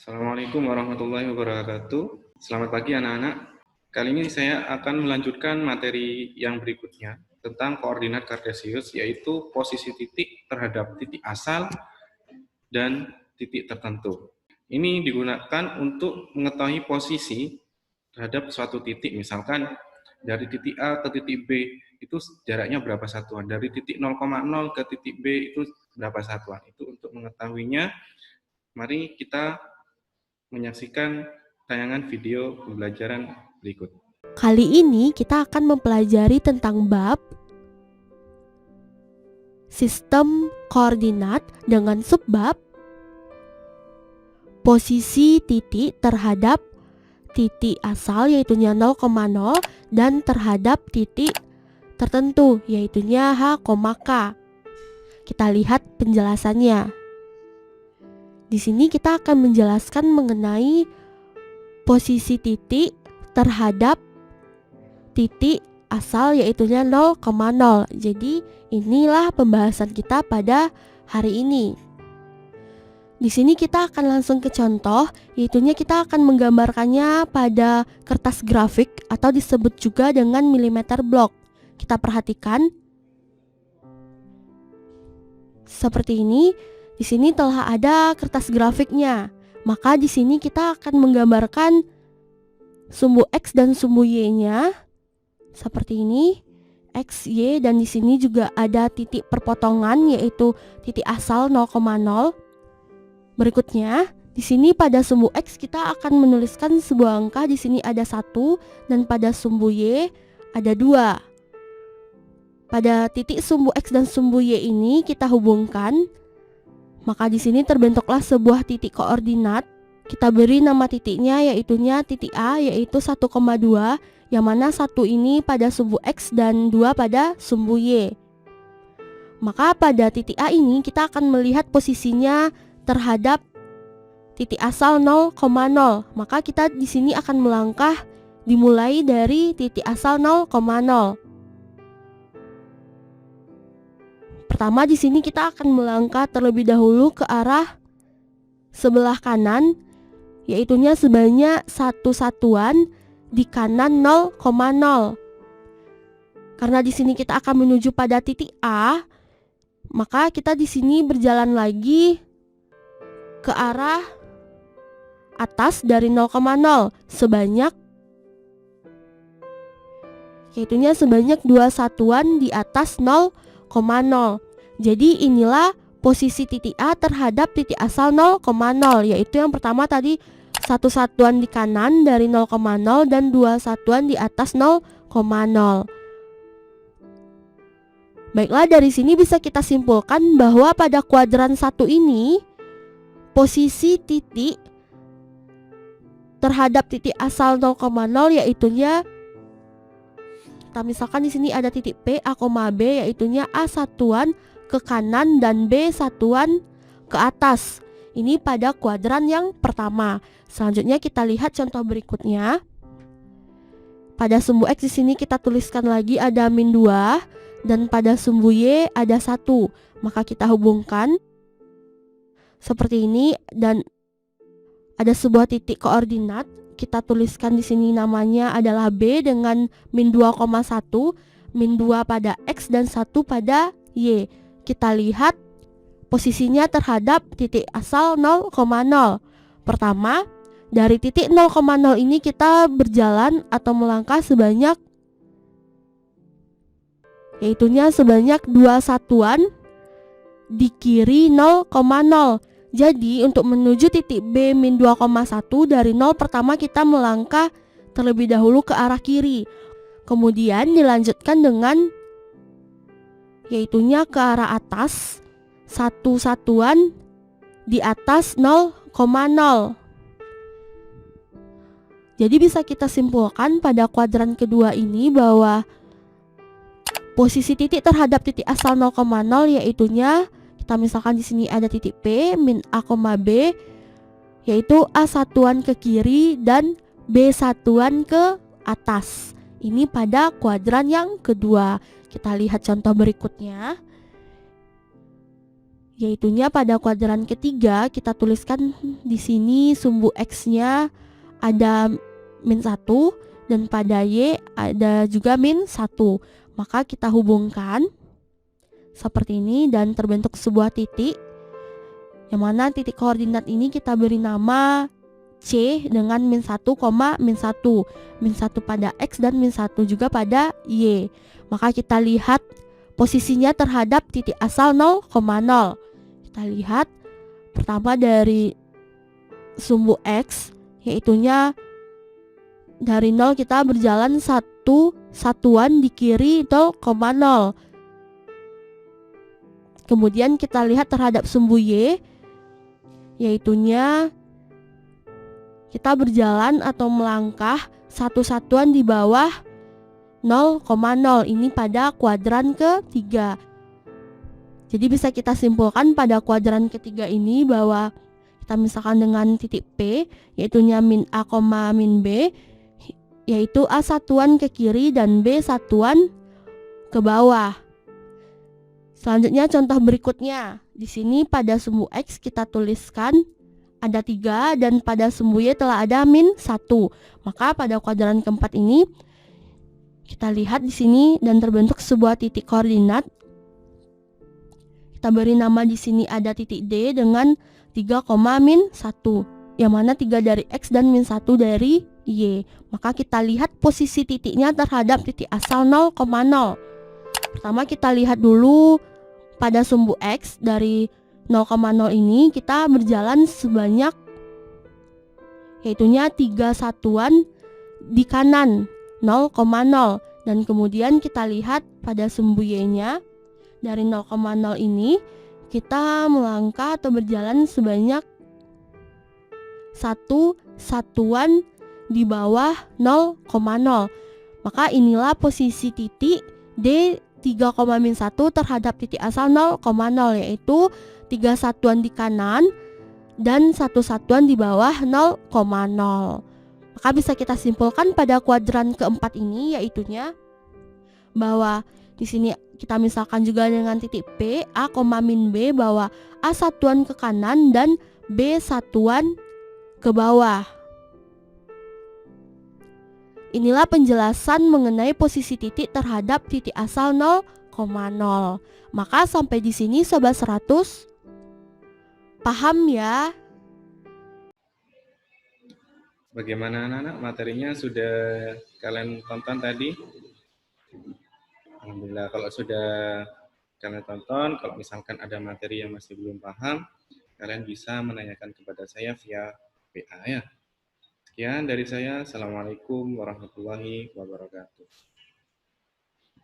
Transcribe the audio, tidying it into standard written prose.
Assalamualaikum warahmatullahi wabarakatuh. Selamat pagi anak-anak. Kali ini saya akan melanjutkan materi yang berikutnya tentang koordinat kartesius, yaitu posisi titik terhadap titik asal dan titik tertentu. Ini digunakan untuk mengetahui posisi terhadap suatu titik, misalkan dari titik A ke titik B itu jaraknya berapa satuan, dari titik 0,0 ke titik B itu berapa satuan. Itu untuk mengetahuinya, mari kita menyaksikan tayangan video pembelajaran berikut. Kali ini kita akan mempelajari tentang bab sistem koordinat dengan subbab posisi titik terhadap titik asal yaitunya 0,0 dan terhadap titik tertentu yaitunya H, K. Kita lihat penjelasannya. Di sini kita akan menjelaskan mengenai posisi titik terhadap titik asal yaitunya 0,0. Jadi inilah pembahasan kita pada hari ini. Di sini kita akan langsung ke contoh, yaitunya kita akan menggambarkannya pada kertas grafik atau disebut juga dengan milimeter block. Kita perhatikan seperti ini. Di sini telah ada kertas grafiknya. Maka di sini kita akan menggambarkan sumbu X dan sumbu Y-nya seperti ini, X, Y, dan di sini juga ada titik perpotongan yaitu titik asal 0,0. Berikutnya, di sini pada sumbu X kita akan menuliskan sebuah angka, di sini ada 1 dan pada sumbu Y ada 2. Pada titik sumbu X dan sumbu Y ini kita hubungkan, maka di sini terbentuklah sebuah titik koordinat. Kita beri nama titiknya yaitunya titik A yaitu 1,2, yang mana 1 ini pada sumbu X dan 2 pada sumbu Y. Maka pada titik A ini kita akan melihat posisinya terhadap titik asal 0,0. Maka kita di sini akan melangkah dimulai dari titik asal 0,0. Pertama di sini kita akan melangkah terlebih dahulu ke arah sebelah kanan, yaitunya sebanyak 1 satuan di kanan 0,0. Karena di sini kita akan menuju pada titik A, maka kita di sini berjalan lagi ke arah atas dari 0,0 sebanyak yaitunya sebanyak 2 satuan di atas 0,0. Jadi inilah posisi titik A terhadap titik asal 0,0, yaitu yang pertama tadi 1 satuan di kanan dari 0,0 dan 2 satuan di atas 0,0. Baiklah, dari sini bisa kita simpulkan bahwa pada kuadran 1 ini posisi titik terhadap titik asal 0,0 yaitunya kita misalkan di sini ada titik P, A, B yaitunya A satuan ke kanan dan B satuan ke atas. Ini pada kuadran yang pertama. Selanjutnya kita lihat contoh berikutnya. Pada sumbu X di sini kita tuliskan lagi ada -2 dan pada sumbu Y ada 1. Maka kita hubungkan seperti ini dan ada sebuah titik koordinat. Kita tuliskan di sini namanya adalah B dengan -2,1, -2 pada X dan 1 pada Y. Kita lihat posisinya terhadap titik asal 0,0. Pertama, dari titik 0,0 ini kita berjalan atau melangkah sebanyak yaitunya sebanyak 2 satuan di kiri 0,0. Jadi untuk menuju titik B -2,1 dari 0 pertama kita melangkah terlebih dahulu ke arah kiri. Kemudian dilanjutkan dengan yaitunya ke arah atas 1 satuan di atas 0,0. Jadi bisa kita simpulkan pada kuadran kedua ini bahwa posisi titik terhadap titik asal 0,0 yaitunya kita misalkan di sini ada titik P min A, B yaitu A satuan ke kiri dan B satuan ke atas. Ini pada kuadran yang kedua. Kita lihat contoh berikutnya. yaitunya pada kuadran ketiga kita tuliskan di sini sumbu X-nya ada -1 dan pada Y ada juga -1. Maka kita hubungkan seperti ini dan terbentuk sebuah titik, yang mana titik koordinat ini kita beri nama C dengan -1, -1 pada X dan -1 juga pada Y. Maka kita lihat posisinya terhadap titik asal 0,0. Kita lihat pertama dari sumbu X, yaitunya dari 0 kita berjalan satu satuan di kiri 0,0. Kemudian kita lihat terhadap sumbu Y, yaitunya kita berjalan atau melangkah satu satuan di bawah 0,0. Ini pada kuadran ketiga. Jadi bisa kita simpulkan pada kuadran ketiga ini bahwa kita misalkan dengan titik P, yaitunya -A, -B, yaitu A satuan ke kiri dan B satuan ke bawah. Selanjutnya contoh berikutnya. Di sini pada sumbu X kita tuliskan ada 3 dan pada sumbu Y telah ada -1. Maka pada kuadran keempat ini kita lihat di sini dan terbentuk sebuah titik koordinat. Kita beri nama di sini ada titik D dengan 3, -1, yang mana 3 dari X dan -1 dari Y. Maka kita lihat posisi titiknya terhadap titik asal 0,0. Pertama kita lihat dulu pada sumbu X dari 0,0 ini kita berjalan sebanyak yaitunya 3 satuan di kanan 0,0, dan kemudian kita lihat pada sumbu Y-nya dari 0,0 ini kita melangkah atau berjalan sebanyak 1 satuan di bawah 0,0. Maka inilah posisi titik D 3,-1 terhadap titik asal 0,0, yaitu 3 satuan di kanan dan 1 satuan di bawah 0,0. Maka bisa kita simpulkan pada kuadran keempat ini, yaitunya bahwa di sini kita misalkan juga dengan titik P, A, -B, bahwa A satuan ke kanan dan B satuan ke bawah. Inilah penjelasan mengenai posisi titik terhadap titik asal 0,0. Maka sampai di sini Sobat 100 paham ya? Bagaimana anak-anak, materinya sudah kalian tonton tadi? Alhamdulillah, kalau sudah kalian tonton, kalau misalkan ada materi yang masih belum paham, kalian bisa menanyakan kepada saya via WA ya. Sekian dari saya. Assalamualaikum warahmatullahi wabarakatuh.